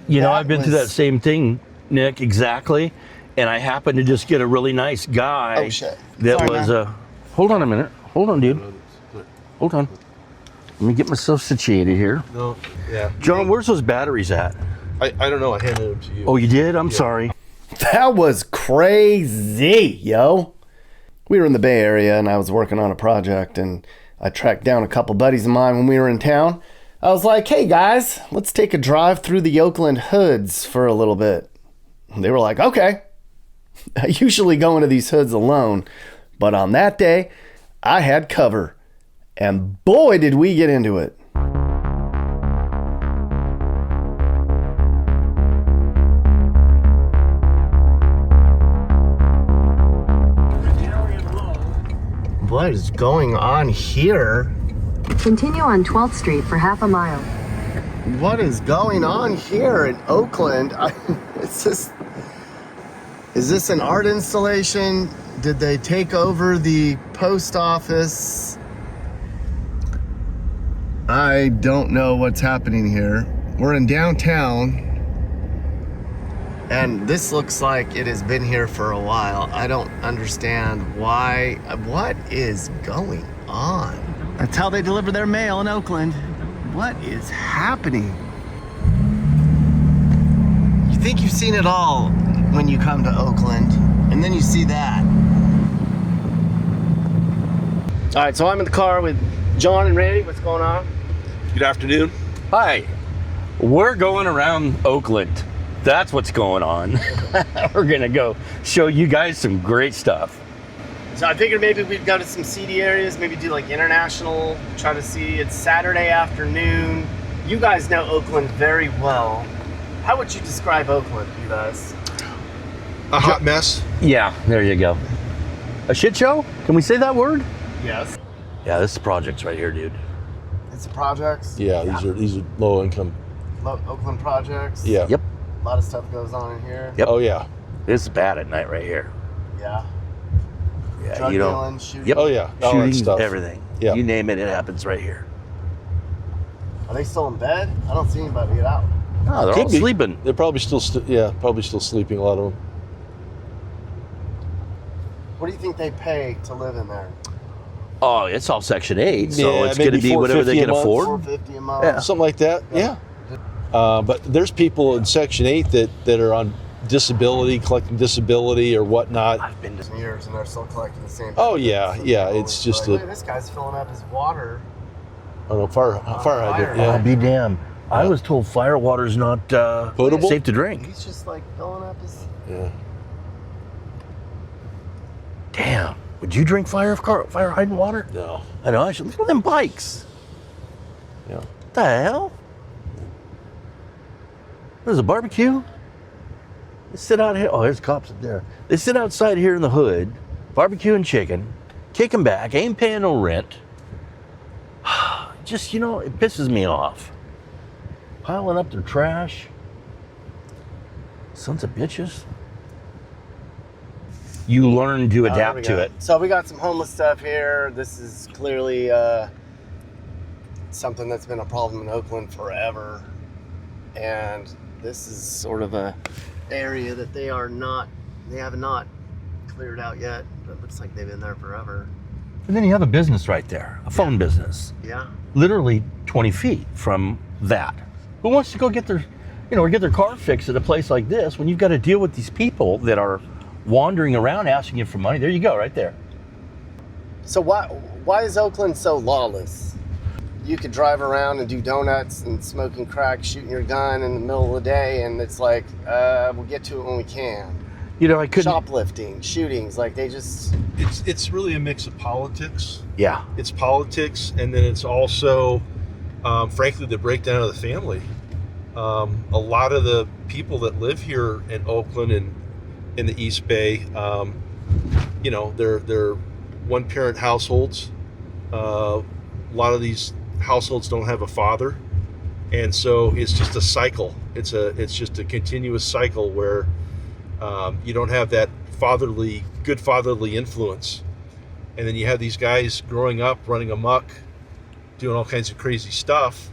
You know, I've been through that same thing, Nick, exactly. And I happened to just get a really nice guy. Oh, shit. That Sorry, was man. hold on a minute. Hold on, dude. Hold on. Let me get myself situated here. No, yeah. John, where's those batteries at? I don't know. I handed them to you. Oh, you did? I'm sorry. That was crazy, yo. We were in the Bay Area and I was working on a project and I tracked down a couple buddies of mine when we were in town. I was like, hey guys, let's take a drive through the Oakland hoods for a little bit. And they were like, okay. I usually go into these hoods alone, but on that day, I had cover. And boy, did we get into it. What is going on here? Continue on 12th Street for half a mile. What is going on here in Oakland? Is this an art installation? Did they take over the post office? I don't know what's happening here. We're in downtown. And this looks like it has been here for a while. I don't understand why. What is going on? That's how they deliver their mail in Oakland. What is happening? You think you've seen it all when you come to Oakland, and then you see that. All right, so I'm in the car with John and Randy. What's going on? Good afternoon. Hi. We're going around Oakland. That's what's going on. We're gonna go show you guys some great stuff. So I figured maybe we'd go to some seedy areas, maybe do like International, try to see. It's Saturday afternoon. You guys know Oakland very well. How would you describe Oakland, you guys? A hot mess. Yeah, there you go. A shit show? Can we say that word? Yes. Yeah, this is projects right here, dude. It's the projects. Yeah, these are low income. Oakland projects. Yeah. Yep. A lot of stuff goes on in here. Yep. Oh yeah. It's bad at night right here. Yeah. Yeah, Drug you know. dealing, shooting. Yep. Oh yeah. All that Shooting, stuff. everything. Yeah. You name it, it happens right here. Are they still in bed? I don't see anybody get out. Oh, they're Could all be. sleeping. They're probably still probably still sleeping, a lot of them. What do you think they pay to live in there? Oh, it's all Section 8, so Yeah, it's going to maybe be whatever they $4.50 can a month. afford. $4.50 a month. Yeah. Something like that. Yeah. But there's people in Section 8 that are on disability, collecting disability or whatnot. I've been to Some years and they're still collecting the same. Oh yeah, So yeah. they're It's always just like, a "Wait, this guy's filling up his water. I don't know, fire hydrant. I'll Yeah. be damned. I was told fire water's not Potable? safe to drink. He's just like filling up his. Yeah. Damn. Would you drink fire hydrant water? No. I know. I should. Look at them bikes. Yeah. What the hell? There's a barbecue. They sit out here. Oh, there's cops up there. They sit outside here in the hood, barbecuing chicken, kicking back, ain't paying no rent. Just, you know, it pisses me off. Piling up their trash. Sons of bitches. You learn to Oh, there adapt we to go. it. So we got some homeless stuff here. This is clearly something that's been a problem in Oakland forever, and this is sort of a area that they have not cleared out yet. But it looks like they've been there forever. And then you have a business right there, a phone business. Yeah. Literally 20 feet from that. Who wants to go get their, or get their car fixed at a place like this when you've got to deal with these people that are wandering around asking you for money? There you go, right there. So why is Oakland so lawless? You could drive around and do donuts and smoking crack, shooting your gun in the middle of the day, and it's like, we'll get to it when we can. I couldn't. Shoplifting, shootings, like they just. It's really a mix of politics. Yeah. It's politics, and then it's also, frankly, the breakdown of the family. A lot of the people that live here in Oakland and in the East Bay, they're one-parent households. A lot of these households don't have a father, and so it's just a cycle. It's just a continuous cycle where you don't have that good fatherly influence, and then you have these guys growing up, running amok, doing all kinds of crazy stuff,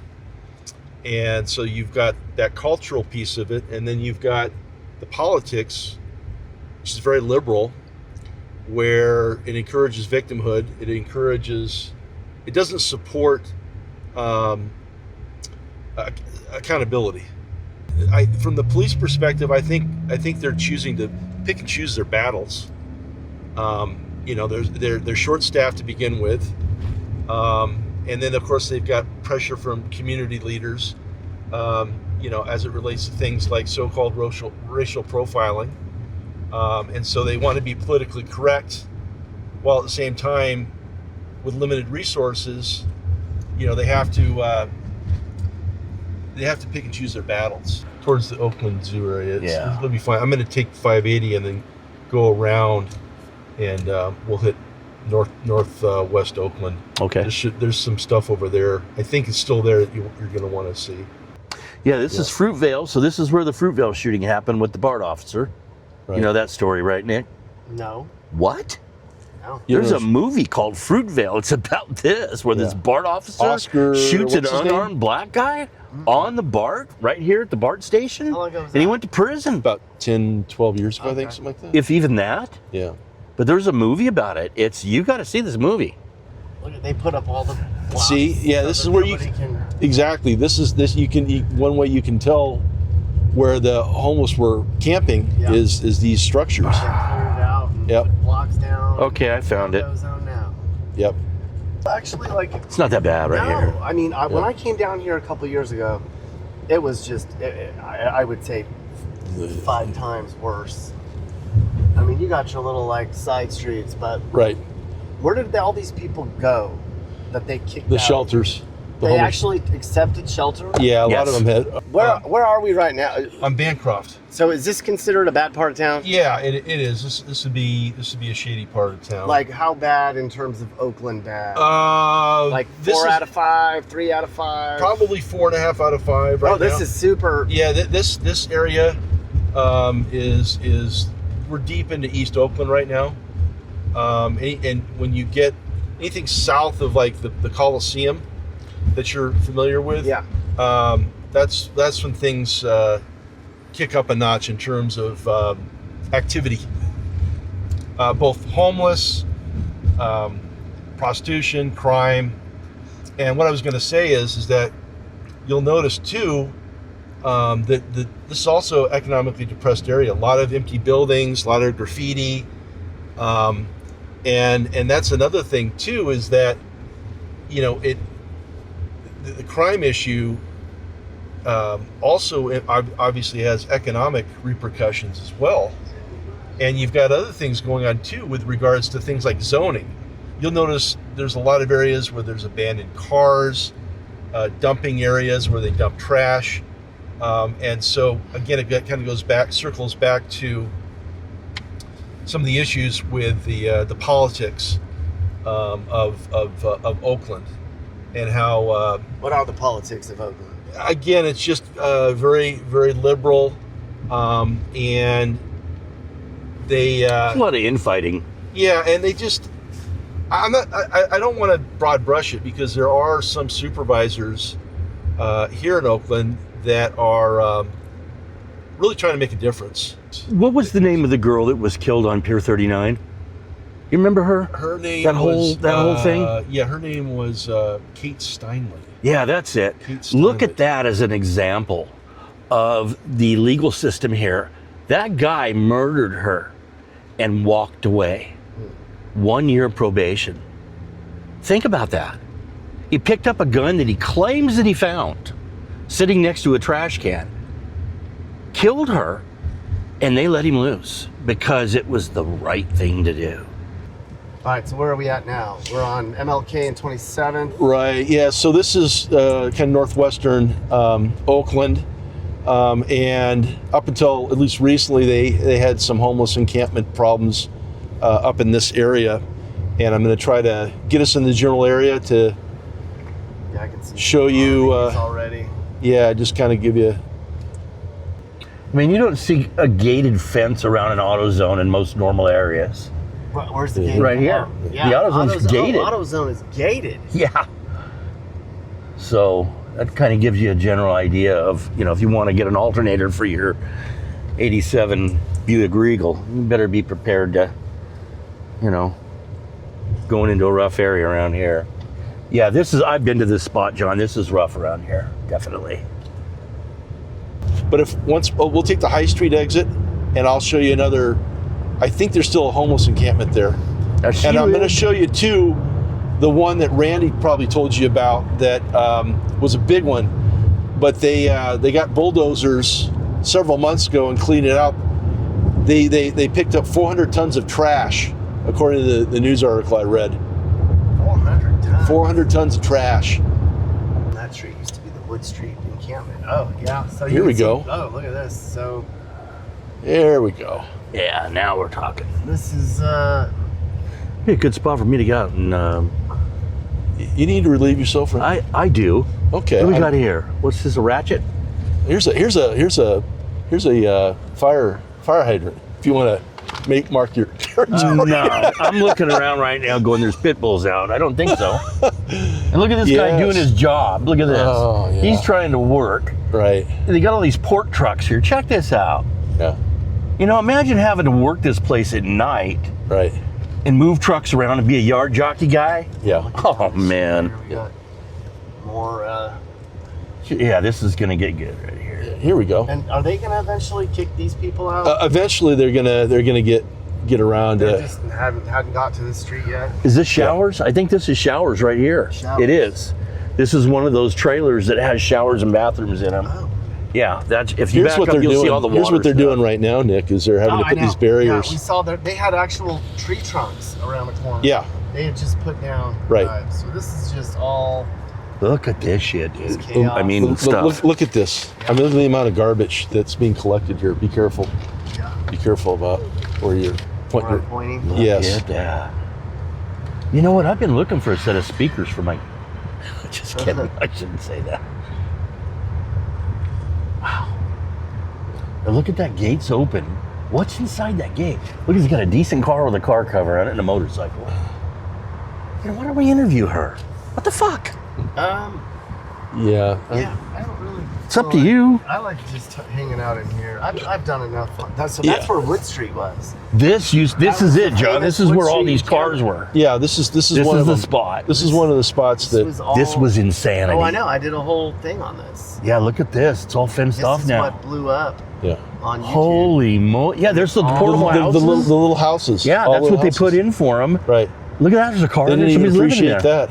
And so you've got that cultural piece of it, and then you've got the politics, which is very liberal, where it encourages victimhood. It doesn't support accountability. From the police perspective, I think they're choosing to pick and choose their battles. They're short-staffed to begin with, and then of course they've got pressure from community leaders, as it relates to things like so-called racial profiling, and so they want to be politically correct, while at the same time, with limited resources, they have to pick and choose their battles. Towards the Oakland Zoo area, it'll be fine. I'm going to take 580 and then go around, and we'll hit northwest Oakland. Okay. There's some stuff over there. I think it's still there that you're going to want to see. Yeah, this is Fruitvale. So this is where the Fruitvale shooting happened with the BART officer. Right. You know that story, right, Nick? No. What? No. There's a movie called Fruitvale. It's about this, where this BART officer Oscar, shoots an what's his unarmed name? black guy on the BART, right here at the BART station. How long ago was and he that? went to prison. About 10, 12 years ago, I think, Okay. something like that. If even that. Yeah. But there's a movie about it. You got to see this movie. Look at, they put up all the blocks See, yeah, this is where you can. exactly. One way you can tell where the homeless were camping Yeah. is these structures. Clear it out and Yep. put blocks down. Okay, I found it. Zone now. Yep. Actually, like, It's not that bad right no, here. I mean, when I came down here a couple years ago, it was just, I would say, 5 times worse. I mean, you got your little like side streets, but Right. where did all these people go that they kicked The out? shelters. The They homeless- actually accepted shelter? Yeah, a lot Yes. of them had. Where are we right now? I'm Bancroft. So is this considered a bad part of town? Yeah, it is. This would be a shady part of town. Like how bad in terms of Oakland bad? like Like 4 out of 5, 3 out of 5? probably 4.5 out of 5 right now. Oh, this is super. Yeah, this area is we're deep into East Oakland right now, and when you get anything south of like the Coliseum that you're familiar with, Yeah. that's when things kick up a notch in terms of activity, both homeless, prostitution, crime, and what I was going to say is that you'll notice too. That this is also economically depressed area. A lot of empty buildings, a lot of graffiti, and that's another thing too. Is that the crime issue also obviously has economic repercussions as well, and you've got other things going on too with regards to things like zoning. You'll notice there's a lot of areas where there's abandoned cars, dumping areas where they dump trash. And so again, it kind of circles back to some of the issues with the politics of Oakland, and how What are the politics of Oakland? again it's just very very liberal, and they There's a lot of infighting. yeah, and they just I don't want to broad brush it, because there are some supervisors here in Oakland that are really trying to make a difference. What was the name of the girl that was killed on Pier 39? You remember her? Her name That was whole thing? Yeah, her name was Kate Steinley. Yeah, that's it. Kate Look Steinley. at that as an example of the legal system here. That guy murdered her and walked away. 1 year probation. Think about that. He picked up a gun that he claims that he found sitting next to a trash can, killed her, and they let him loose because it was the right thing to do. All right, so where are we at now? We're on MLK and 27th. Right. Yeah. So this is kind of northwestern Oakland, and up until at least recently, they had some homeless encampment problems up in this area, and I'm going to try to get us in the general area to Yeah, I can see. show you. Already. Yeah, just kind of give you. I mean, you don't see a gated fence around an AutoZone in most normal areas. Where's the gate? Right here. Yeah, The AutoZone's gated. AutoZone is gated. Yeah. So, that kind of gives you a general idea of, you know, if you want to get an alternator for your 87 Buick Regal, you better be prepared to, you know, going into a rough area around here. Yeah, I've been to this spot, John. This is rough around here, definitely. But we'll take the High Street exit, and I'll show you another. I think there's still a homeless encampment there, and I'm going to show you too, the one that Randy probably told you about that was a big one, but they got bulldozers several months ago and cleaned it up. They picked up 400 tons of trash, according to the news article I read. 400 tons. 400 tons of trash. That street used to be the Wood Street encampment. Oh, yeah. So Here we go. Oh, look at this. So There we go. Yeah, now we're talking. this is Be a good spot for me to go out and You need to relieve yourself from. I do. Okay. What do we got here? What's this, a ratchet? Here's a fire hydrant. If you want to mark your territory. No, I'm looking around right now going, there's pit bulls out. I don't think so. And look at this guy Yes. doing his job. Look at this. Oh, yeah. He's trying to work. Right. And they got all these pork trucks here. Check this out. Yeah. You know, imagine having to work this place at night Right. and move trucks around and be a yard jockey guy. Yeah. Oh, man. we got more. Yeah, this is going to get good right here. Here we go. And are they going to eventually kick these people out? Eventually, they're gonna get around. They just hadn't got to this street yet. Is this showers? I think this is showers right here. Showers. It is. This is one of those trailers that has showers and bathrooms in them. Oh. Yeah, that's if you Here's back what up, they're you'll doing. see all the water. Here's what they're stuff. doing right now, Nick. Is they're having to I put these know. barriers. Yeah, we saw that they had actual tree trunks around the corner. Yeah. They had just put down. Right. So this is just all. Look at this shit, dude. It's chaos. I mean, stuff. Look at this. I mean, look at the amount of garbage that's being collected here. Be careful. Yeah. Be careful about where you're pointing. Where I'm pointing. Look Yes. at that. You know what? I've been looking for a set of speakers for my. Just kidding. I shouldn't say that. Wow. Now look at that. Gate's open. What's inside that gate? Look, he's got a decent car with a car cover on it and a motorcycle. You know, why don't we interview her? What the fuck? Yeah. Yeah, I don't really. It's up to you. I like just hanging out in here. I've done enough fun. That's Yeah. where Wood Street was. This is it, John. This is where all these cars were. Yeah. This is This one is of the them. spot. This is one of the spots that. This was insanity. Oh, I know. I did a whole thing on this. Yeah, look at this. It's all fenced This off is now. what blew up Yeah. on YouTube. Holy moly. Yeah, there's the The, portable the houses. little houses. Yeah, All that's little what they put houses. in for them. Right. Look at that. There's a car They there. didn't even Somebody's living appreciate there. that.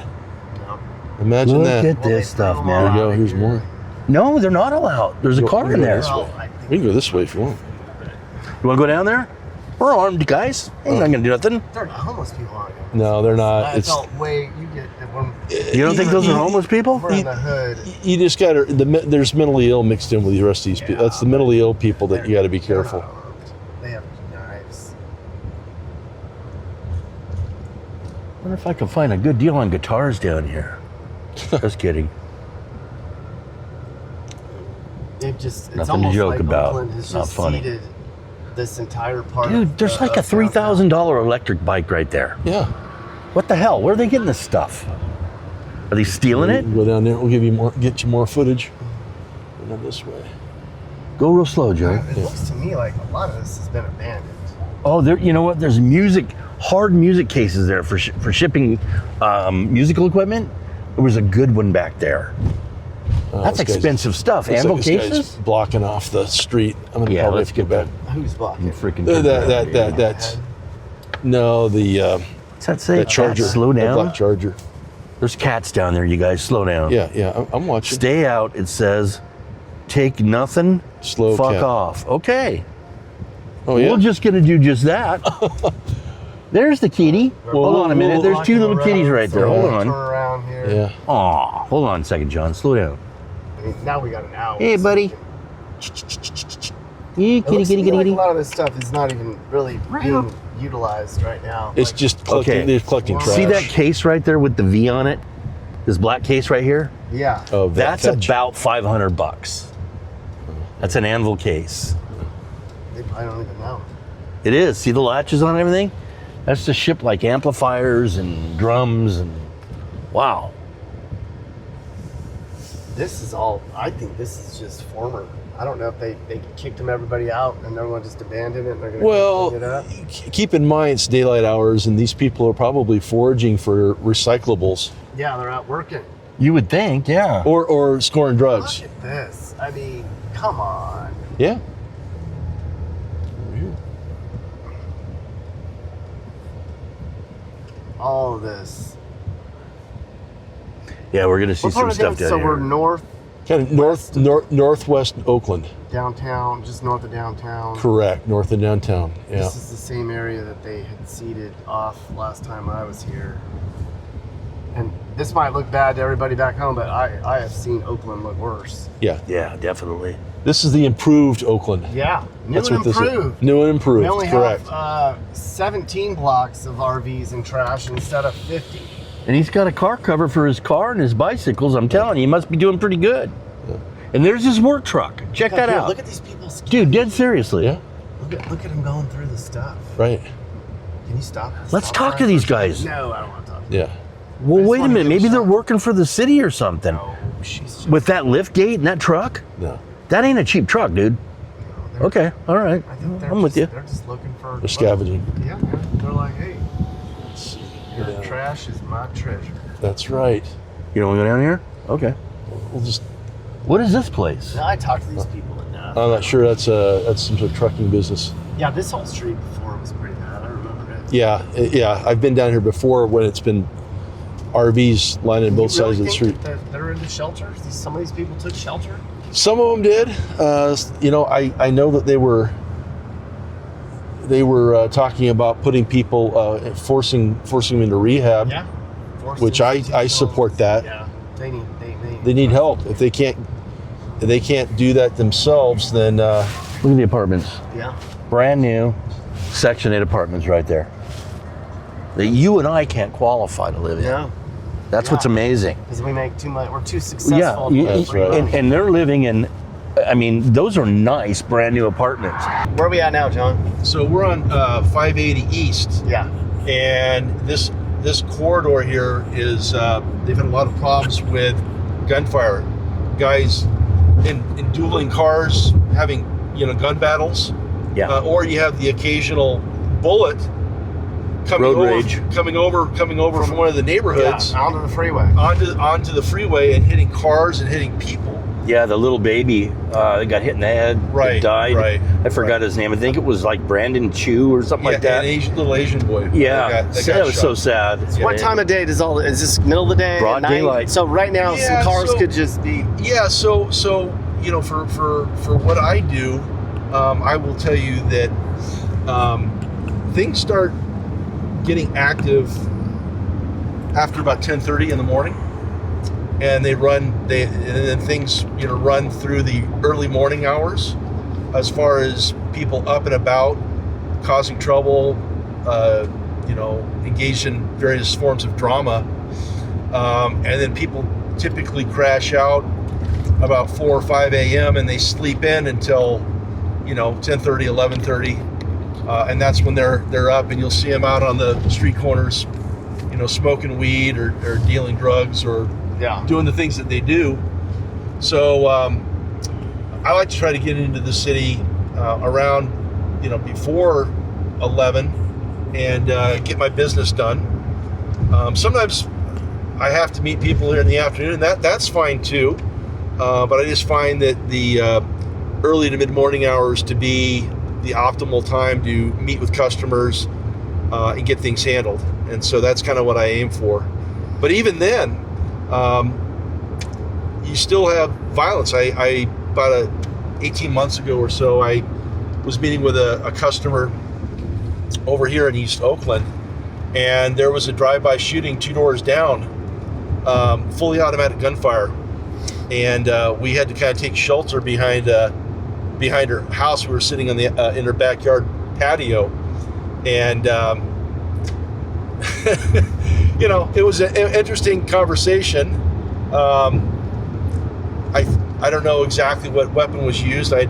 No. Imagine Look that. at Well, they this stuff, threw There man. you go. out Here's here. more. No, they're not allowed. There's a Go- car go in there. this way. Well, I think We can go this way if you want. You want to go down there? We're armed, guys. Ain't not gonna do nothing. they're not homeless people on it. No, they're not. I It's felt way. You get when You don't think those are homeless people? we're in the hood. you just got to. There's mentally ill mixed in with the rest of these people. That's the mentally ill people that you got to be They're careful. not armed. They have knives. I wonder if I can find a good deal on guitars down here. Just kidding. They've just. It's Nothing to almost joke like about. Oakland has It's not just funny. ceded this entire part. Dude, of, there's like a of downtown. $3,000 electric bike right there. Yeah. What the hell? Where are they getting this stuff? Are they stealing it? Go down there. We'll give you more. Get you more footage. Go down this way. Go real slow, Joe. It looks to me like a lot of this has been abandoned. Oh, there. You know what? There's hard music cases there for shipping musical equipment. There was a good one back there. That's This guy's- expensive stuff. looks Anvil like this guy's cases? blocking off the street. I'm gonna Yeah, probably let's have to go get back. Who's blocking? Freaking. That's no the What's that say? that Charger. Cats, slow The down. black Charger. There's cats down there. You guys, slow down. Yeah. I'm watching. Stay out. It says, take nothing. Slow Fuck cat. off. Okay. Oh yeah. We're just gonna do just that. There's the kitty. Hold on a minute. There's two little kitties right there. Hold Turn on. around here. Yeah. Aw. Hold on a second, John. Slow down. I mean, now we got an hour. Hey, so buddy. we can- Yeah, It kitty, looks to kitty, me kitty, like kitty. a lot of this stuff is not even really being utilized right now. It's Like, just collecting. Okay. They're collecting trash. See that case right there with the V on it? This black case right here? yeah. Oh, That's fetch. about $500. That's an anvil case. I don't even know. It is. See the latches on everything? That's to ship like amplifiers and drums and wow. This is all, I think this is just former. I don't know if they kicked everybody out and everyone just abandoned it and they're going to clean it up. Keep in mind it's daylight hours, and these people are probably foraging for recyclables. Yeah, they're out working. You would think, yeah. Or scoring drugs. Look at this. I mean, come on. Yeah. All of this. Yeah, we're gonna see some stuff down so here. we're north, Kind of northwest Oakland. downtown, just north of downtown. Correct, north of downtown. Yeah. This is the same area that they had seeded off last time I was here. And this might look bad to everybody back home, but I have seen Oakland look worse. Yeah. Yeah, definitely. This is the improved Oakland. Yeah, new That's and what this improved. is. New and improved. We only Correct. have 17 blocks of RVs and trash instead of 50. And he's got a car cover for his car and his bicycles. I'm telling you, he must be doing pretty good. Yeah. And there's his work truck. Check that out. Look at these people. Dude, dead seriously. Yeah. Look at them going through the stuff. Right. Can you stop? Let's talk to these guys. No, I don't want to talk. Yeah. Well, just wait a wanna minute. give Maybe a they're shot. working for the city or something. No, she's just, With that lift gate and that truck? No. That ain't a cheap truck, dude. Okay, all right. I think I'm with you. They're just looking for. They're scavenging. Yeah, man. They're like, hey, Let's see. your Yeah. trash is my treasure. That's right. You don't want to go down here? Okay. We'll just. What is this place? Now, I talk to these people enough. I'm not sure that's some sort of trucking business. Yeah, this whole street before was pretty bad. I remember it. Yeah. I've been down here before when it's been RVs lining both You really sides of the think street. that they're into shelter? Some of these people took shelter. Some of them did. I know that they were talking about putting people, forcing them into rehab, Yeah. which I support that. Yeah, They need help. If they can't do that themselves, then Look at the apartments. Yeah. Brand new Section 8 apartments right there. That you and I can't qualify to live in. Yeah. That's what's amazing. Because we make too much. We're too Yeah, successful. That's right. and they're living in, I mean, those are nice brand new apartments. Where are we at now, John? So we're on 580 East, Yeah. and this corridor here is they've had a lot of problems with gunfire, guys in dueling cars having gun battles, Yeah. or you have the occasional bullet Road rage. coming over from one of the neighborhoods Yeah, onto the freeway. onto the freeway and hitting cars and hitting people. Yeah, the little baby that got hit in the head, that Right, died. right, I forgot his name. I think it was like Brandon Chu or something like that. Little Asian boy. Yeah, that that was shot. so sad. What time of day is this middle of the day? Broad at night? daylight. So right now, Yeah, some cars so- could just be. Yeah, so for what I do, I will tell you that things start getting active after about 10:30 in the morning, and and then things run through the early morning hours, as far as people up and about, causing trouble, engaged in various forms of drama, and then people typically crash out about 4 or 5 a.m. and they sleep in until 10:30, 11:30, and that's when they're up, and you'll see them out on the street corners, smoking weed or dealing drugs or Yeah. doing the things that they do. So I like to try to get into the city around before 11 and get my business done. Sometimes I have to meet people here in the afternoon. That's fine too, but I just find that the early to mid-morning hours to be the optimal time to meet with customers and get things handled. And so that's kind of what I aim for. But even then, you still have violence. I about 18 months ago or so, I was meeting with a customer over here in East Oakland, and there was a drive-by shooting 2 doors down, fully automatic gunfire, and we had to kind of take shelter behind her house. We were sitting on in her backyard patio, and it was an interesting conversation. I don't know exactly what weapon was used. I'd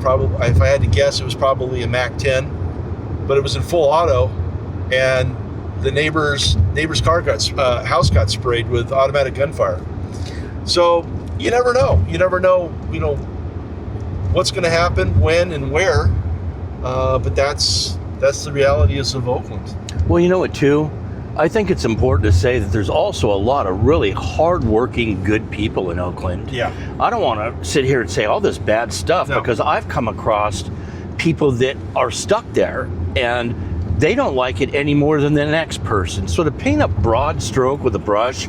probably, if I had to guess, it was probably a MAC-10, but it was in full auto, and the neighbor's house got sprayed with automatic gunfire. So you never know. You never know, what's going to happen, when, and where. But that's the reality of Oakland. Well, you know what, too? I think it's important to say that there's also a lot of really hardworking, good people in Oakland. Yeah. I don't want to sit here and say all this bad stuff because I've come across people that are stuck there and they don't like it any more than the next person. So to paint a broad stroke with a brush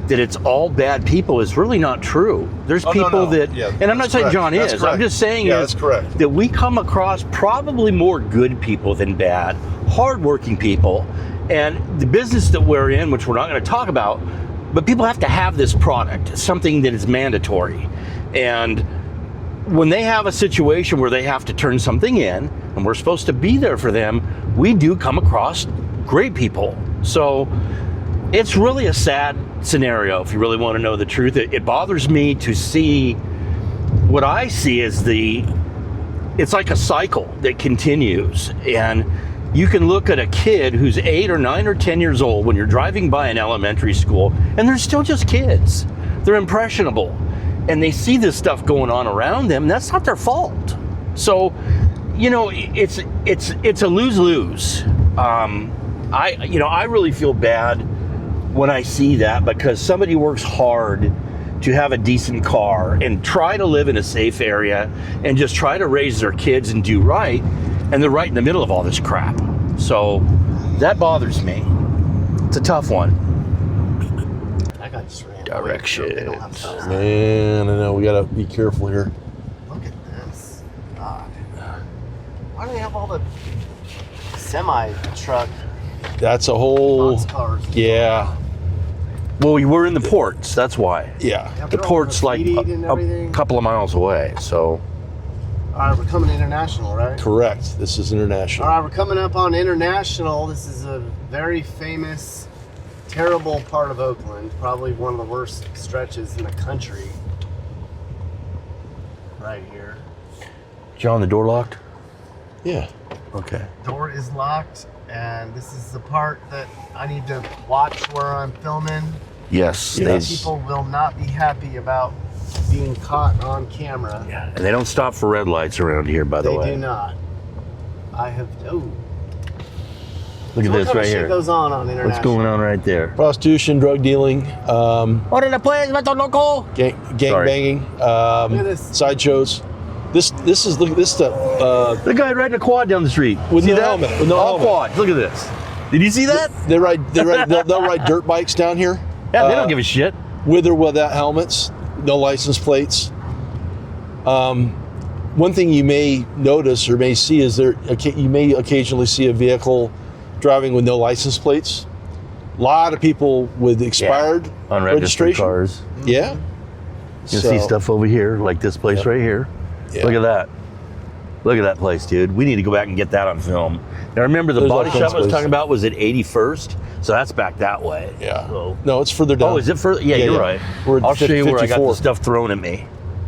that it's all bad people is really not true. There's people that, and I'm not saying John is, correct. I'm just saying that's correct. that we come across probably more good people than bad, hardworking people. And the business that we're in, which we're not going to talk about, but people have to have this product, something that is mandatory. And when they have a situation where they have to turn something in, and we're supposed to be there for them, we do come across great people. So it's really a sad scenario, if you really want to know the truth. It bothers me to see what I see as it's like a cycle that continues. And you can look at a kid who's 8 or 9 or 10 years old when you're driving by an elementary school, and they're still just kids. They're impressionable, and they see this stuff going on around them. That's not their fault. So, it's a lose-lose. I really feel bad when I see that, because somebody works hard to have a decent car and try to live in a safe area and just try to raise their kids and do right, and they're right in the middle of all this crap. So that bothers me. It's a tough one. I got just ran. Directions. Man, I know, we got to be careful here. Look at this. God. Why do they have all the semi-truck That's a whole, cars? yeah. Well, we were in the ports, that's why. Yeah. The port's like and a everything. couple of miles away, so. All right, we're coming international, right? Correct. This is international. All right, we're coming up on International. This is a very famous, terrible part of Oakland. Probably one of the worst stretches in the country. Right here. John, the door locked? Yeah. Okay. Door is locked, and this is the part that I need to watch where I'm filming. Yes. People will not be happy about being caught on camera. Yeah, and they don't stop for red lights around here, by the way. They do not. I have. Oh. Look at this right Shit here. goes on International. What's going on right there? Prostitution, drug dealing, What in the place, Vato Loco? gang banging, Look at this. sideshows. This is the The guy riding a quad down the street. With See no that? helmet, with no All helmet. quad. Look at this. Did you see that? they'll ride dirt bikes down here. Yeah, they don't give a shit. With or without helmets, no license plates. One thing you may notice or may see is you may occasionally see a vehicle driving with no license plates. A lot of people with expired Unregistered registration. cars. Yeah. You see stuff over here, like this place right here. Yeah. Look at that. Look at that place, dude. We need to go back and get that on film. Now remember, the There's all body kinds shop of I was places. talking about was at 81st, so that's back that way. Yeah. So- No, it's further down. Oh, is it further? Yeah, Yeah, you're yeah. right. We're at I'll show you where I got 54. the stuff thrown at me.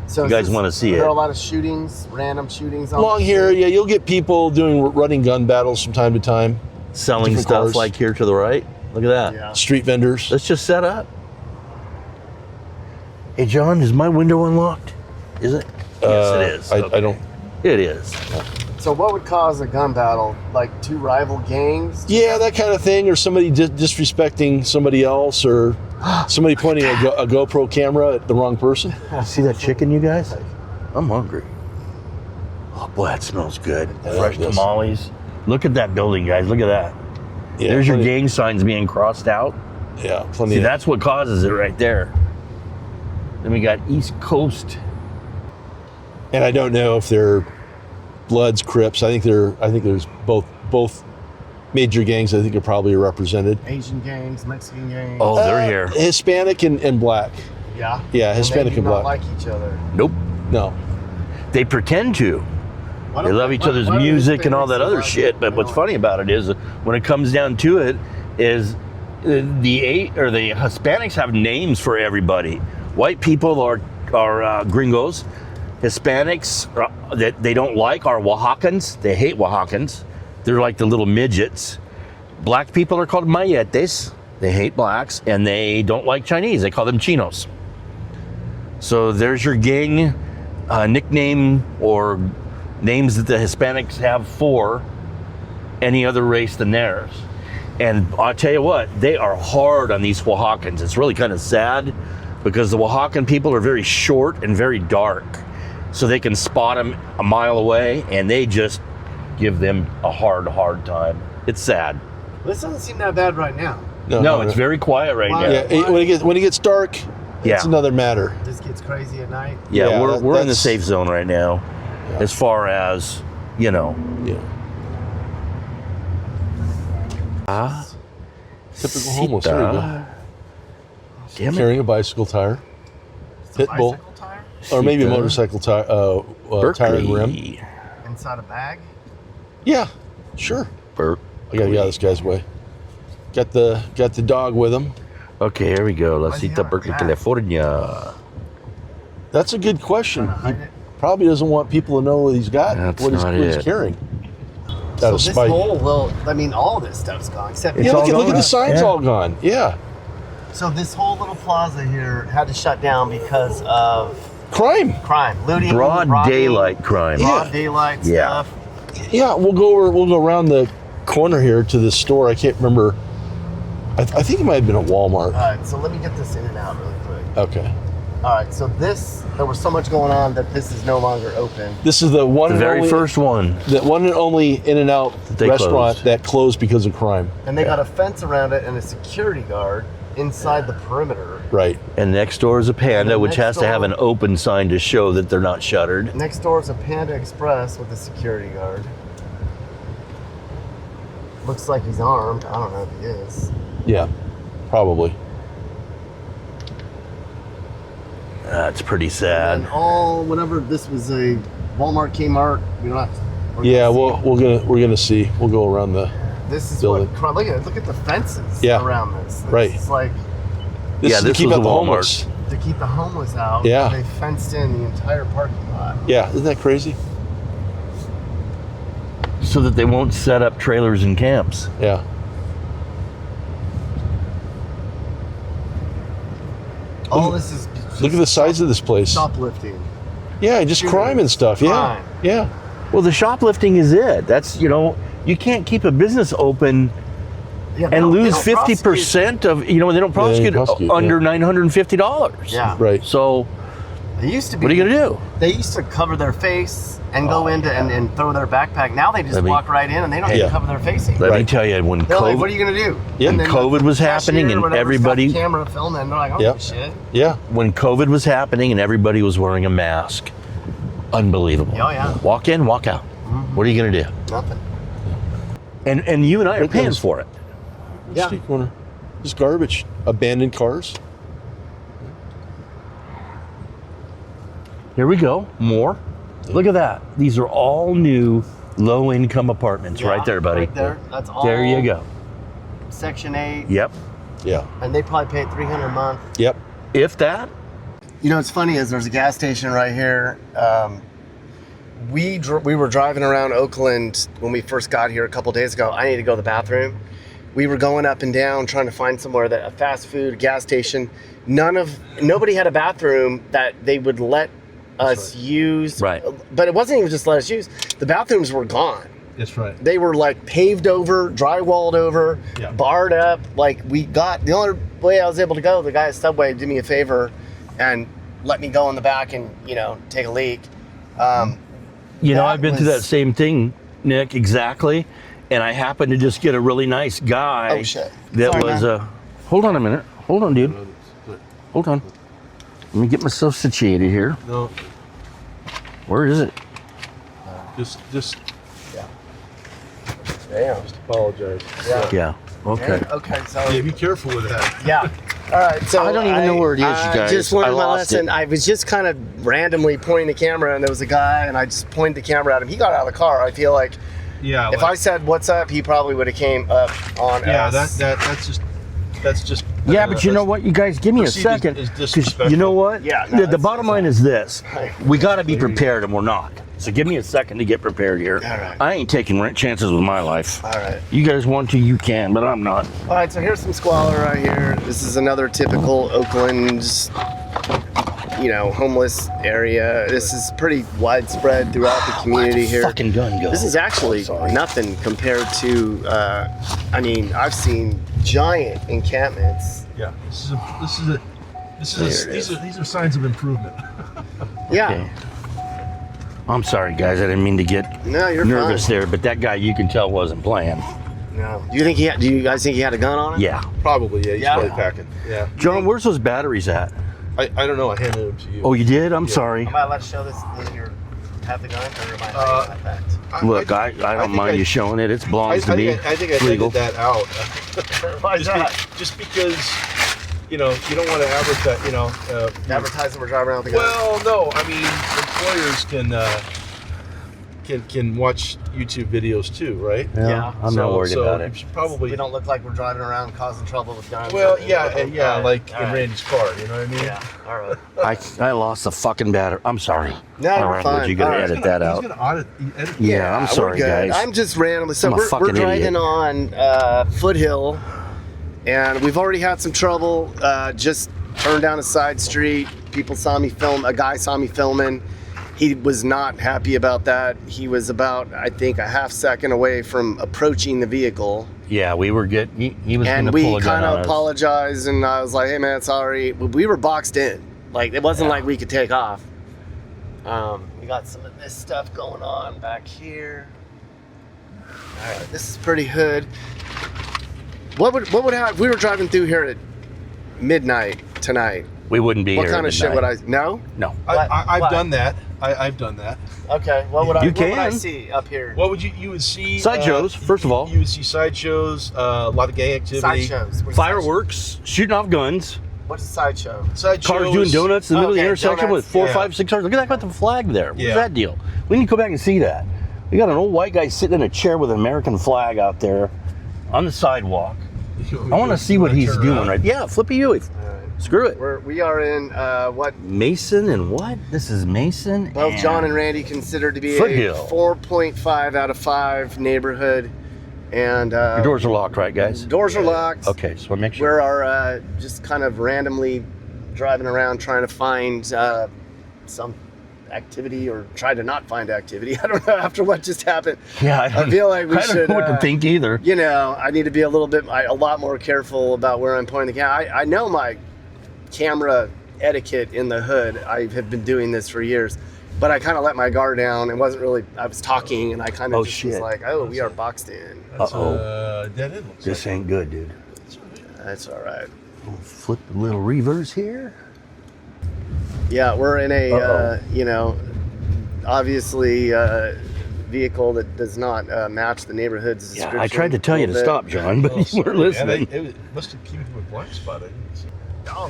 So You guys wanna see There it. are a lot of shootings, random shootings. On Along the here, street. yeah, you'll get people doing gun battles from time to time. Selling Different stuff cars. like here to the right. Look at that. Yeah. Street vendors. Let's just set up. Hey, John, is my window unlocked? Is it? Yes, it is. I don't. It is. So what would cause a gun battle? Like two rival gangs? Yeah, that kind of thing, or somebody disrespecting somebody else, or somebody pointing a GoPro camera at the wrong person. See that chicken, you guys? I'm hungry. Oh, boy, that smells good. Fresh yes. tamales. Look at that building, guys. Look at that. Yeah, There's your plenty- gang signs being crossed out. Yeah, plenty. See, of, that's what causes it right there. Then we got East Coast. and I don't know if they're Bloods, Crips. I think there's both major gangs. I think are probably represented. Asian gangs, Mexican gangs. Oh, they're here. Hispanic and black. Yeah. Yeah, Hispanic they and do not black. like each other. Nope. No. They pretend to. Why They don't- love each why- other's why do music and all that Hispanics other like shit. But it? what's funny about it is when it comes down to it, is the Hispanics have names for everybody. White people are gringos. Hispanics that they don't like are Oaxacans. They hate Oaxacans. They're like the little midgets. Black people are called mayetes. They hate blacks, and they don't like Chinese. They call them chinos. So there's your gang nickname or names that the Hispanics have for any other race than theirs. And I'll tell you what, they are hard on these Oaxacans. It's really kind of sad because the Oaxacan people are very short and very dark. So they can spot them a mile away and they just give them a hard time. It's sad. This doesn't seem that bad right now. No, it's very quiet right Why? now. Yeah, when it gets dark, it's another matter. This gets crazy at night. Yeah, we're in the safe zone right now, as far as, you know. Yeah. Typical homeless. There you go. Damn it. Carrying a bicycle tire. Pit bull. Bicycle tire? Or maybe a motorcycle tire, tire and rim. Inside a bag? Yeah, sure. I gotta get out of this guy's way. Got the dog with him. Okay, here we go. La Why does he Cita, have a Berkeley, cat? California. That's a good question. Trying to He hide it? probably doesn't want people to know what he's got, That's what not he's it. carrying. So Out of this spite. whole, all this stuff's gone except. It's Yeah, all look gone. at the signs Yeah. all gone. Yeah. So this whole little plaza here had to shut down because of Crime. crime, looting, Broad robbing, daylight crime. Yeah. broad daylight Yeah. stuff. Yeah, we'll go around the corner here to this store. I can't remember. I think it might have been a Walmart. All right, so let me get this in and out really quick. Okay. All right, so there was so much going on that this is no longer open. This is the one The and very only, first one. the one and only In-N-Out They restaurant closed. that closed because of crime. And they got a fence around it and a security guard inside the perimeter. Right. And next door is a Panda, And which next has to have door- an open sign to show that they're not shuttered. Next door is a Panda Express with a security guard. Looks like he's armed. I don't know if he is. Yeah. Probably. That's pretty sad. And whatever, this was a Walmart, Kmart. We don't have to. Yeah. We're gonna see. We'll go around the. This is building. what crime. Look at the fences Yeah. around this. Right. It's like This Yeah, is to this keep was out a the Walmart. homeless. to keep the homeless out. Yeah. They fenced in the entire parking lot. Yeah. Isn't that crazy? So that they won't set up trailers and camps. Yeah. All this is Look at the size of this place. shoplifting. Yeah, just crime and stuff. Yeah. Crime. Yeah. Well, the shoplifting is it. That's, you can't keep a business open Yeah, they and don't- they lose don't 50% of, they don't prosecute prosecute, under yeah. $950. Yeah. Right. So They used to be. what are you going to do? They used to cover their face and go into and throw their backpack. Now they just Let me- walk right in and they don't Yeah. even cover their face. Let me Right. tell you, when They're like, what are COVID, you gonna do? Yeah. And then COVID the was cashier happening and or whatever's got everybody- the camera filming, and they're like, I don't Yep. give a shit. Yeah. when COVID was happening and everybody was wearing a mask, unbelievable. Oh, yeah. Walk in, walk out. What are you going to do? Nothing. And you and I are Look at paying this. for it. Yeah. Street corner. Just garbage. Abandoned cars. Here we go. More. Look at that. These are all new low-income apartments right there, buddy. Right there. That's all. There you go. Section 8. Yep. Yeah. And they probably paid $300 a month. Yep. If that. You know, what's funny is there's a gas station right here. We were driving around Oakland when we first got here a couple days ago. I need to go to the bathroom. We were going up and down trying to find somewhere that a fast food gas station. Nobody had a bathroom that they would let us use. Right. But it wasn't even just let us use. The bathrooms were gone. That's right. They were like paved over, drywalled over, Yeah. barred up. Like the only way I was able to go, the guy at Subway did me a favor and let me go in the back and, take a leak. That I've been through was- that same thing, Nick, exactly. And I happened to just get a really nice guy Oh, shit. that Sorry, was man. hold on a minute. Hold on, dude. Hold on. Let me get myself situated here. No. Where is it? Just Damn. apologize. Yeah. Okay. Okay, so Yeah, be careful with that. yeah. All right, so I don't even know where it is, you I guys. just learned I my lost lesson. it. I was just kind of randomly pointing the camera, and there was a guy, and I just pointed the camera at him. He got out of the car. I feel like Yeah. if I said "What's up," he probably would have came up on Yeah, us. that's just. Yeah, but you know what, you guys, give me a Perceived second. as 'Cause disrespectful. you know what? Yeah, no, the that's- bottom line is this: Right. we got to be prepared, and we're not. So give me a second to get prepared here. All right. I ain't taking chances with my life. All right. You guys want to, you can, but I'm not. All right, so here's some squalor right here. This is another typical Oakland homeless area. This is pretty widespread throughout the community here. Fucking gun go. This is actually nothing compared to. I've seen giant encampments. Yeah, these are signs of improvement. Yeah. Okay. I'm sorry, guys. I didn't mean to get No, you're nervous fine. there, but that guy, you can tell, wasn't playing. No. Do you guys think he had a gun on him? Yeah. Probably, yeah. He's Yeah. probably packing. Yeah. John, where's those batteries at? I don't know. I handed them to you. Oh, you did? I'm sorry. Am I allowed to show this in your have the gun, or am I hiding that fact? Look, I don't think mind you showing it. It belongs to me. I think I legal. edited that out. Why is that? Just because, you don't want to advertise, Advertising we're driving around with a gun. Well, no. I mean, employers can watch YouTube videos too, right? Yeah. I'm not worried about You it. should probably. We don't look like we're driving around causing trouble with guns. Well, yeah, like All in right. Randy's car. You know what I mean? Yeah. All right. I lost the fucking battery. I'm sorry. No, All you're right, fine. you gotta All right. edit that out. He's gonna edit. Yeah, I'm sorry, we're good. guys. I'm just randomly. So I'm a we're fucking driving idiot. on Foothill, and we've already had some trouble. Just turned down a side street. People saw me film. A guy saw me filming. He was not happy about that. He was about, I think, a half second away from approaching the vehicle. Yeah, we were getting. He was going And to we pull a gun kind on of us. apologized, and I was like, hey man, sorry. But we were boxed in. Like, it wasn't like we could take off. We got some of this stuff going on back here. All right, this is pretty hood. What would happen if we were driving through here at midnight tonight? We wouldn't be What here. kind of at shit would I? midnight. No. No. I've What? done that. I've done that. Okay. What would I? You What would I can. see up here? What would you would see? Sideshows, first of all. You would see sideshows, a lot of gang activity. Sideshows. What is Fireworks, shooting off guns, sideshow? What's a sideshow? Sideshows. cars doing donuts in the middle of the Okay, intersection with donuts. 4, Yeah. 5, 6 cars. Look at that, got the flag there. What's Yeah. that deal? We need to go back and see that. We got an old white guy sitting in a chair with an American flag out there on the sidewalk. I want to see what he's doing right. Yeah, flippy U. Screw it. We are in what Mason and what? This is Mason. both John and Randy consider to be Foothill. a 4.5 out of 5 neighborhood, and Your doors are locked, right, guys? doors are locked. Okay, so I make sure. We are just kind of randomly driving around trying to find some activity, or try to not find activity. I don't know, after what just happened. Yeah, I feel like we I don't should know what to think either. I need to be a lot more careful about where I'm pointing the camera. I know my camera etiquette in the hood. I have been doing this for years, but I kind of let my guard down. It wasn't really, I was talking, and I kind of Oh, was shit. like, oh, we are boxed in. That's Uh-oh. dead end. looks This like. ain't good, dude. That's all right. Flip the little reverse here. Yeah, we're in a, Uh-oh. obviously vehicle that does not match the neighborhood's Yeah, description. I tried to tell you to a little stop, bit. John, but Oh, you sorry, weren't man. listening. It must have kept me a blind spot. I didn't see.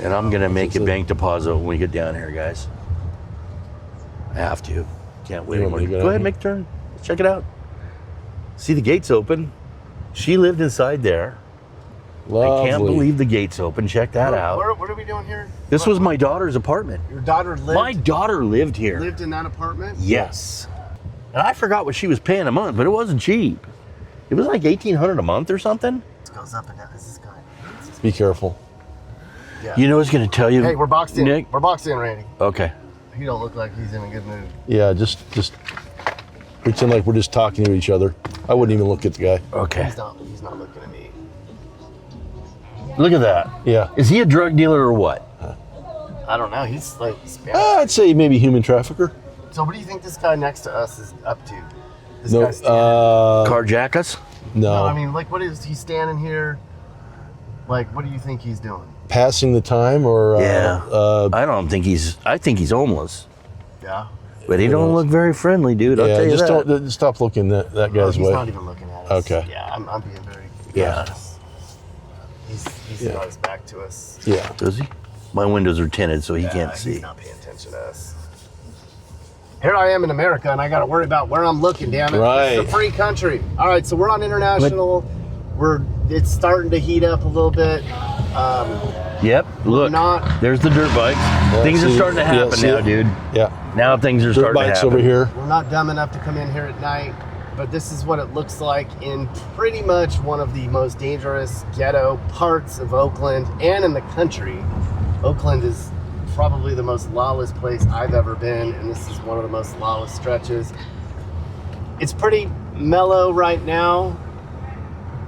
And I'm gonna make a bank deposit when we get down here, guys. I have to. Can't wait You anymore. want me to Go go ahead, down make a turn. Let's check it out. See the gates open. She lived inside there. I can't believe the gates open. Check that out. What are we doing here? This was my daughter's apartment. Your daughter My daughter lived here. lived in that apartment? Yes. And I forgot what she was paying a month, but it wasn't cheap. It was like $1,800 a month or something. It goes up and down. Is this guy? Be careful. Yeah. You know what's going to tell you? Hey, we're boxed in. Nick? We're boxed in, Randy. Okay. He don't look like he's in a good mood. Yeah, just pretend like we're just talking to each other. I wouldn't even look at the guy. Okay. He's not looking at me. Look at that. Yeah. Is he a drug dealer or what? I don't know. He's like Spanish. I'd say maybe human trafficker. So what do you think this guy next to us is up to? This No, guy's standing. Carjack us? no. No, I mean, like, what is he standing here? Like, what do you think he's doing? Passing the time or Yeah. I think he's homeless. Yeah. But he don't look very friendly, dude. I'll tell you just that. don't stop looking that No, guy's he's way. not even looking at us. Okay. Yeah, I'm being very Yeah. cautious. He's Yeah. got his back to us. Yeah. Does he? My windows are tinted, so he Yeah, can't He's see. not paying attention to us. Here I am in America, and I got to worry about where I'm looking. Damn it! Right. It's a free country. All right, so we're on International. It's starting to heat up a little bit. Yep. Look. Not- There's the dirt bikes. Things are see- starting to happen see now, it? dude. Yeah. Now things are Dirt starting to bikes happen. over here. We're not dumb enough to come in here at night, but this is what it looks like in pretty much one of the most dangerous ghetto parts of Oakland and in the country. Oakland is probably the most lawless place I've ever been, and this is one of the most lawless stretches. It's pretty mellow right now,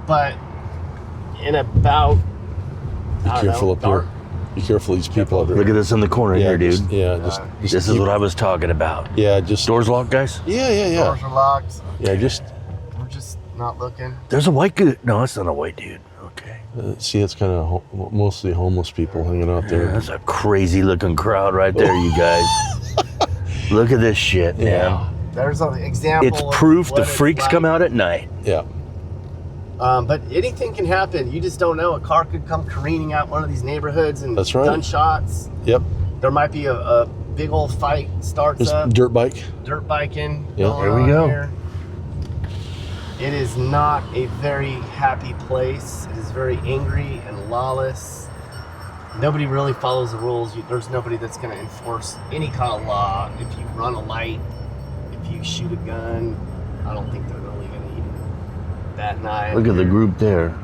but in about, Be careful up here. Be careful, these people up here. Look at this in the corner here, dude. Just This is what I was talking about. Yeah, just Doors locked, guys? Yeah. Doors are locked. Yeah, just We're just not looking. There's a white dude. No, it's not a white dude. Okay. see, it's kind of mostly homeless people hanging out there. That's a crazy looking crowd right there, you guys. Look at this shit, man. There's an example. It's of proof what the it's freaks like. come out at night. Yeah. But anything can happen. You just don't know. A car could come careening out one of these neighborhoods and That's right. gunshots. Yep. There might be a big old fight starts Just up. dirt bike. Dirt biking. Yeah. going There we on go. here. It is not a very happy place. It is very angry and lawless. Nobody really follows the rules. There's nobody that's going to enforce any kind of law. If you run a light, if you shoot a gun, I don't think they're really going to even bat an eye. Look at the group there.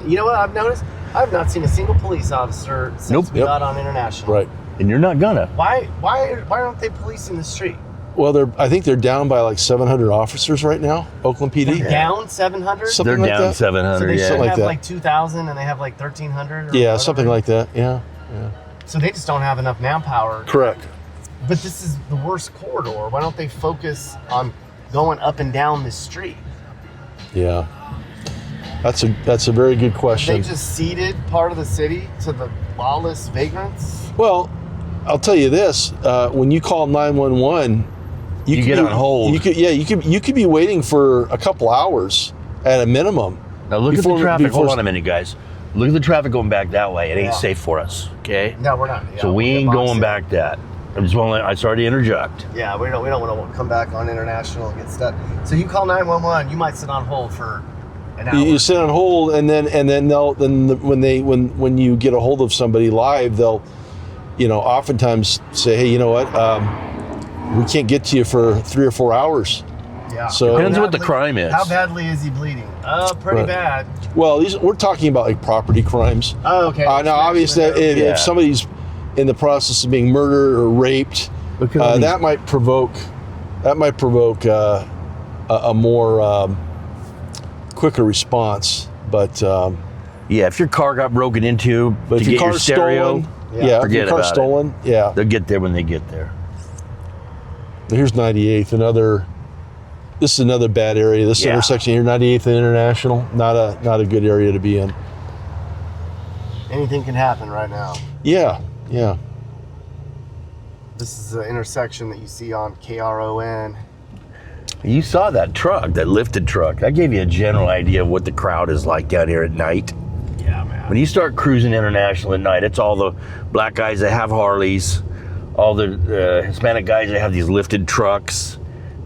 You know what I've noticed? I've not seen a single police officer since Nope. we got on International. Right. And you're not gonna. Why aren't they policing the street? Well, I think they're down by like 700 officers right now, Oakland PD. Down 700? Something They're like down that. 700, So they yeah. should like have that. like 2,000 and they have like 1,300? Yeah, something like that. Yeah. So they just don't have enough manpower. Correct. But this is the worst corridor. Why don't they focus on going up and down this street? Yeah. That's a very good They question. just ceded part of the city to the lawless vagrants? Well, I'll tell you this: when you call 911, You could get be- on hold. You could be waiting for a couple hours at a minimum. Now look at Before- the traffic. before- Hold on a minute, guys. Look at the traffic going back that way. It ain't Yeah. safe for us. Okay. No, we're not. Yeah, So we we'll get ain't boxed going in. back that. I sorry to interject. Yeah, we don't want to come back on International and get stuck. So you call 911, you might sit on hold for an hour. You sit on hold, and then when you get a hold of somebody live, they'll, oftentimes say, hey, you know what, we can't get to you for 3 or 4 hours. Yeah. So- Depends How what the badly- crime is. How badly is he bleeding? Pretty Right. bad. Well, we're talking about like property crimes. Oh, okay. Now, obviously, if, Yeah. if somebody's in the process of being murdered or raped, Look at all these- that might provoke a more quicker response. But Yeah, if your car got broken into but to if your get your car's stereo, stolen, yeah, if your forget car's about it. stolen, yeah. They'll get there when they get there. Here's 98th, this is another bad area. This Yeah. intersection here, 98th and International, not a good area to be in. Anything can happen right now. Yeah. This is the intersection that you see on KRON. You saw that truck, that lifted truck. That gave you a general idea of what the crowd is like down here at night. Yeah, man. When you start cruising International at night, it's all the black guys that have Harleys, all the Hispanic guys that have these lifted trucks,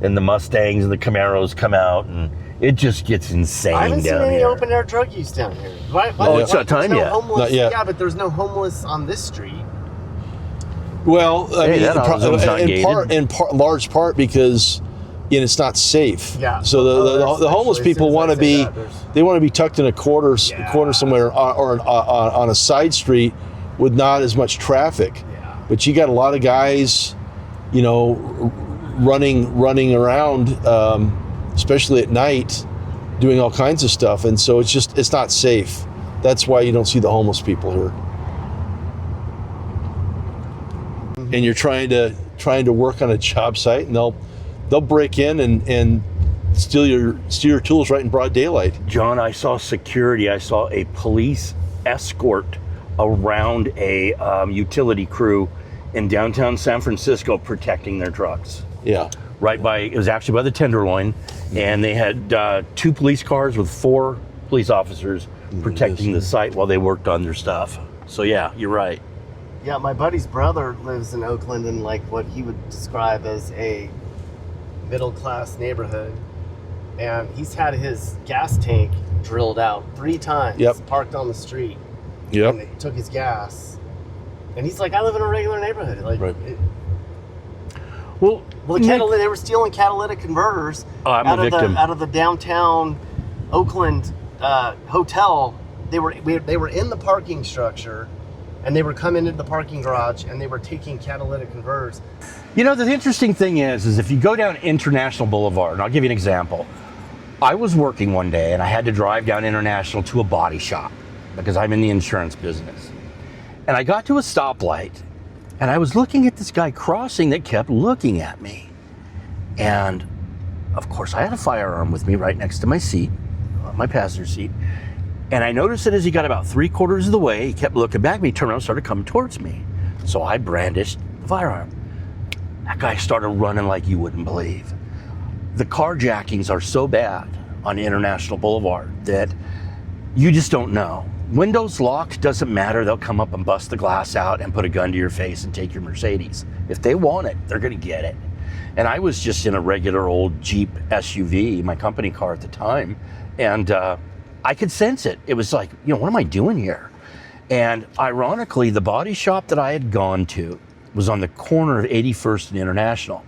and the Mustangs and the Camaros come out, and it just gets insane I haven't seen down any here. open air drug use down here. Why, Oh, it's not there's time no yet. Homeless, Not yet. Yeah, but there's no homeless on this street. Well, I Hey, mean, that autozone's not gated. large part because it's not safe. Yeah. So Oh, the homeless actually, as people soon as want I to say be, that, there's- they want to be tucked in a corner somewhere or on a side street with not as much traffic. Yeah. But you got a lot of guys, running around, especially at night, doing all kinds of stuff, and so it's not safe. That's why you don't see the homeless people here. And you're trying to work on a job site, and they'll break in and steal your tools right in broad daylight. John, I saw security. I saw a police escort around a utility crew in downtown San Francisco protecting their trucks. Yeah. It was actually by the Tenderloin, and they had 2 police cars with 4 police officers protecting the site while they worked on their stuff. So yeah, you're right. Yeah, my buddy's brother lives in Oakland in like what he would describe as a middle class neighborhood. And he's had his gas tank drilled out 3 times. Yep. Parked on the street. Yep. And they took his gas. And he's like, I live in a regular neighborhood. Like, Right. Well, they were stealing catalytic converters Oh, I'm a victim. out of the downtown Oakland hotel. They were in the parking structure, and they were coming into the parking garage and they were taking catalytic converters. You know, the interesting thing is if you go down International Boulevard, and I'll give you an example. I was working one day and I had to drive down International to a body shop because I'm in the insurance business. And I got to a stoplight and I was looking at this guy crossing that kept looking at me. And of course I had a firearm with me right next to my seat, my passenger seat. And I noticed that as he got about 3/4 of the way, he kept looking back at me, turned around and started coming towards me. So I brandished the firearm. That guy started running like you wouldn't believe. The carjackings are so bad on International Boulevard that you just don't know. Windows locked, doesn't matter. They'll come up and bust the glass out and put a gun to your face and take your Mercedes. If they want it, they're gonna get it. And I was just in a regular old Jeep SUV, my company car at the time, and I could sense it. It was like, you know, what am I doing here? And ironically, the body shop that I had gone to was on the corner of 81st and International.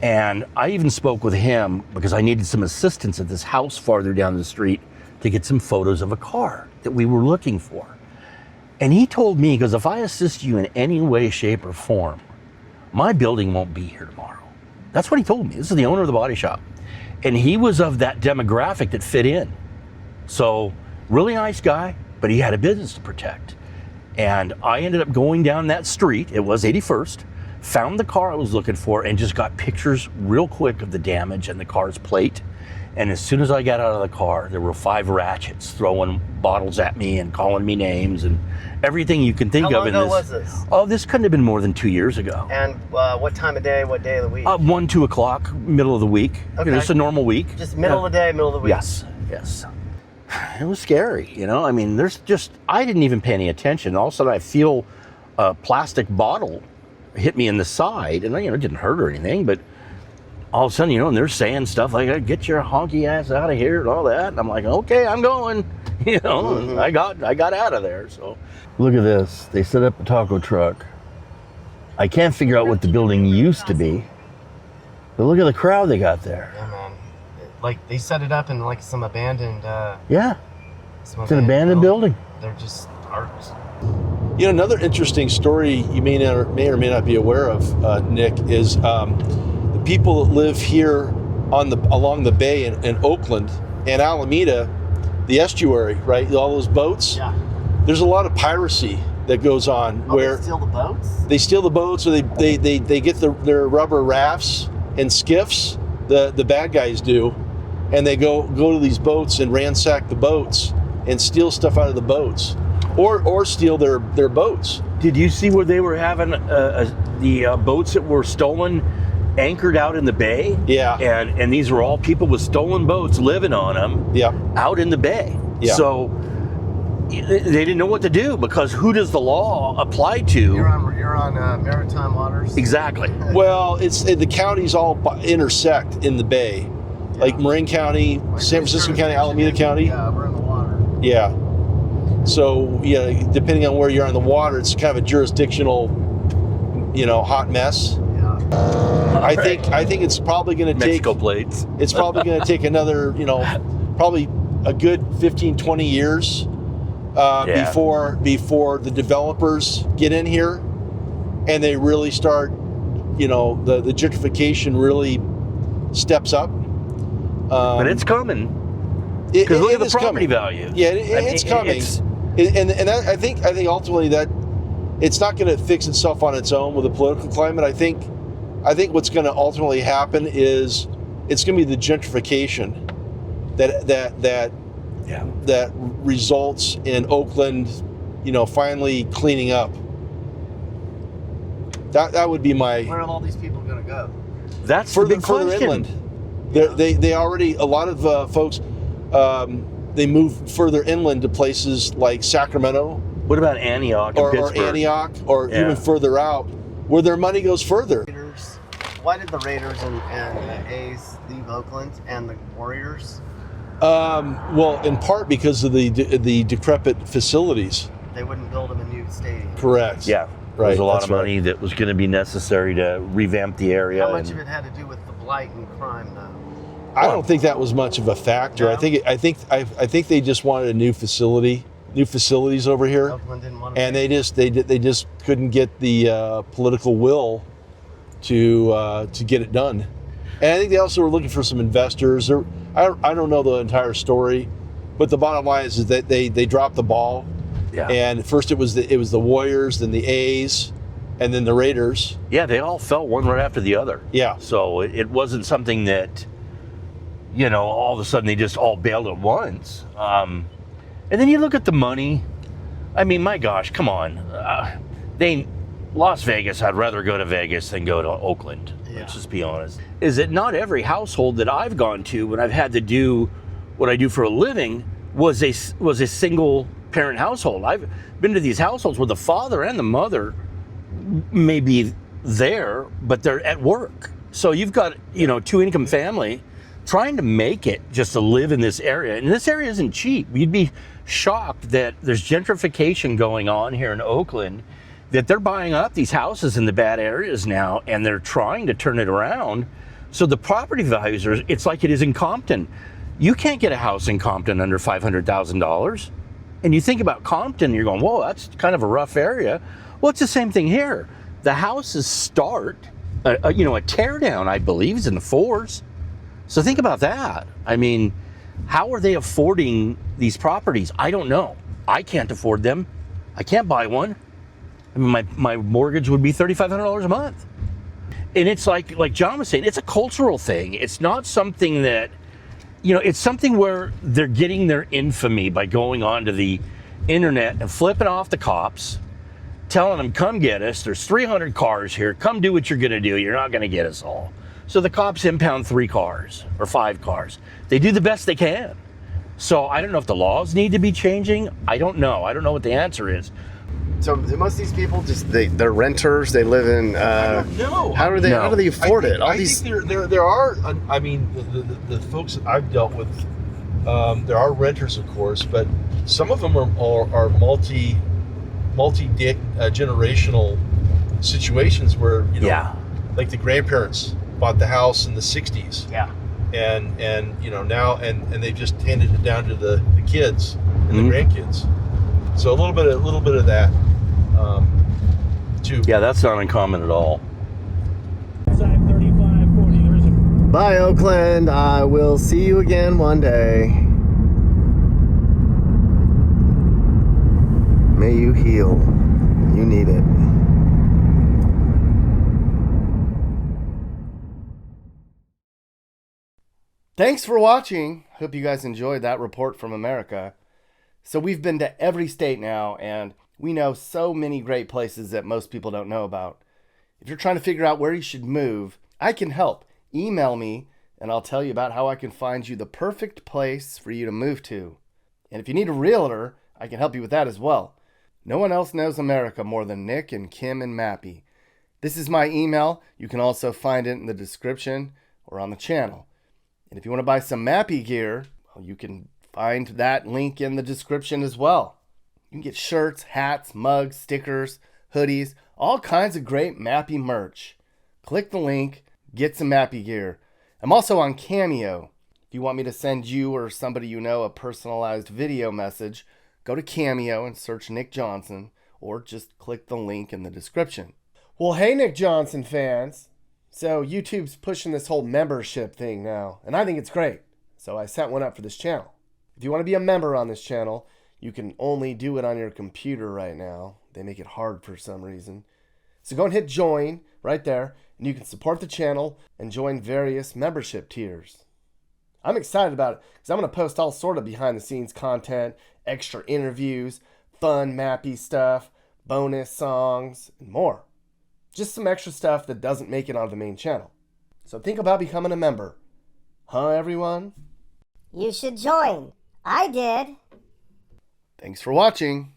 And I even spoke with him because I needed some assistance at this house farther down the street to get some photos of a car that we were looking for. And he told me, he goes, if I assist you in any way, shape, or form, my building won't be here tomorrow. That's what he told me. This is the owner of the body shop. And he was of that demographic that fit in. So, really nice guy, but he had a business to protect. And I ended up going down that street, it was 81st, found the car I was looking for and just got pictures real quick of the damage and the car's plate. And as soon as I got out of the car, there were 5 ratchets throwing bottles at me and calling me names and everything you can think How of long in ago this. was this? Oh, this couldn't have been more than 2 years ago. And what time of day, what day of the week? 1, 2 o'clock, middle of the week. Okay. You know, it's a normal week. Just middle of the day, middle of the week? Yes, yes. It was scary, you know? I mean, I didn't even pay any attention. All of a sudden I feel a plastic bottle hit me in the side, and you know, it didn't hurt or anything, but all of a sudden, you know, and they're saying stuff like, get your honky ass out of here and all that. And I'm like, okay, I'm going, you know, and I got out of there. So look at this. They set up a taco truck. I can't figure out what the building used to be, but look at the crowd they got there. Yeah, man. Like, they set it up in like some abandoned... Yeah, it's an abandoned building. They're just arts. You know, another interesting story you may or may not be aware of, Nick, is the people that live here along the bay in Oakland and Alameda, the estuary, right? All those boats. Yeah. There's a lot of piracy that goes on where they steal the boats? They steal the boats, or they get their rubber rafts and skiffs. The bad guys do, and they go to these boats and ransack the boats and steal stuff out of the boats, or steal their boats. Did you see where they were having the boats that were stolen anchored out in the bay? Yeah. And these were all people with stolen boats living on them. Yeah. Out in the bay. Yeah. So they didn't know what to do, because who does the law apply to? You're on maritime waters? Exactly. Well, the counties all intersect in the bay, like Marin County, San Francisco County, Alameda County. Yeah, we're in the water. Yeah. So, yeah, depending on where you're on the water, it's kind of a jurisdictional, you know, hot mess. Yeah. I think it's probably going to take Mexico plates. It's probably going to take another, you know, probably a good 15, 20 years before the developers get in here and they really start, you know, the gentrification really steps up. But it's coming. Because look at the property value. Yeah, it's coming. And I think ultimately that it's not going to fix itself on its own with the political climate. I think what's going to ultimately happen is it's going to be the gentrification that results in Oakland, you know, finally cleaning up. That would be my. Where are all these people going to go? That's the big question. Inland. They already, a lot of folks, they move further inland to places like Sacramento. What about Antioch and Pittsburgh? Or Antioch, or even further out, where their money goes further. Why did the Raiders and the A's leave Oakland and the Warriors? Well, in part because of the decrepit facilities. They wouldn't build them a new stadium. Correct. Yeah. Right. There's a lot that's of money that was going to be necessary to revamp the area. How much of it had to do with the blight and crime, though? I don't think that was much of a factor. No? I think they just wanted a new facility. new facilities over here, Oakland didn't want to and they just couldn't get the political will to get it done. And I think they also were looking for some investors. I don't know the entire story, but the bottom line is that they dropped the ball. Yeah. And first it was the Warriors, then the A's, and then the Raiders. Yeah, they all fell one right after the other. Yeah. So it wasn't something that, all of a sudden they just all bailed at once. And then you look at the money. I mean, my gosh, come on. Las Vegas, I'd rather go to Vegas than go to Oakland. Yeah. Let's just be honest. Is that not every household that I've gone to when I've had to do what I do for a living was a single parent household. I've been to these households where the father and the mother may be there, but they're at work. So you've got, two income family trying to make it just to live in this area. And this area isn't cheap. You'd be shocked that there's gentrification going on here in Oakland, that they're buying up these houses in the bad areas now, and they're trying to turn it around. So the property values it's like it is in Compton. You can't get a house in Compton under $500,000. And you think about Compton, you're going, whoa, that's kind of a rough area. Well, it's the same thing here. The houses start, a tear down, I believe, is in the $4s. So think about that. I mean, how are they affording these properties? I don't know. I can't afford them. I can't buy one. I mean, my mortgage would be $3,500 a month. And it's like John was saying, it's a cultural thing. It's not something that, it's something where they're getting their infamy by going onto the internet and flipping off the cops, telling them, come get us. There's 300 cars here. Come do what you're going to do. You're not going to get us all. So the cops impound 3 cars or 5 cars. They do the best they can. So I don't know if the laws need to be changing. I don't know. I don't know what the answer is. So do most of these people they're renters? They live in. No. How do they afford it? I think there are. I mean, the folks that I've dealt with, there are renters, of course, but some of them are multi generational situations where like the grandparents bought the house in the 60s. Yeah. And now and they've just handed it down to the kids and the grandkids. So a little bit of that too. Yeah, that's not uncommon at all. Bye, Oakland. I will see you again one day. May you heal. You need it. Thanks for watching. Hope you guys enjoyed that report from America. So we've been to every state now, and we know so many great places that most people don't know about. If you're trying to figure out where you should move, I can help. Email me, and I'll tell you about how I can find you the perfect place for you to move to. And if you need a realtor, I can help you with that as well. No one else knows America more than Nick and Kim and Mappy. This is my email. You can also find it in the description or on the channel. And if you want to buy some Mappy gear, well, you can find that link in the description as well. You can get shirts, hats, mugs, stickers, hoodies, all kinds of great Mappy merch. Click the link, get some Mappy gear. I'm also on Cameo. If you want me to send you or somebody you know a personalized video message, go to Cameo and search Nick Johnson, or just click the link in the description. Well, hey, Nick Johnson fans. So YouTube's pushing this whole membership thing now, and I think it's great. So I set one up for this channel. If you want to be a member on this channel, you can only do it on your computer right now. They make it hard for some reason. So go and hit join right there, and you can support the channel and join various membership tiers. I'm excited about it because I'm going to post all sort of behind the scenes content, extra interviews, fun Mappy stuff, bonus songs, and more. Just some extra stuff that doesn't make it onto the main channel. So think about becoming a member. Huh, everyone? You should join. I did. Thanks for watching.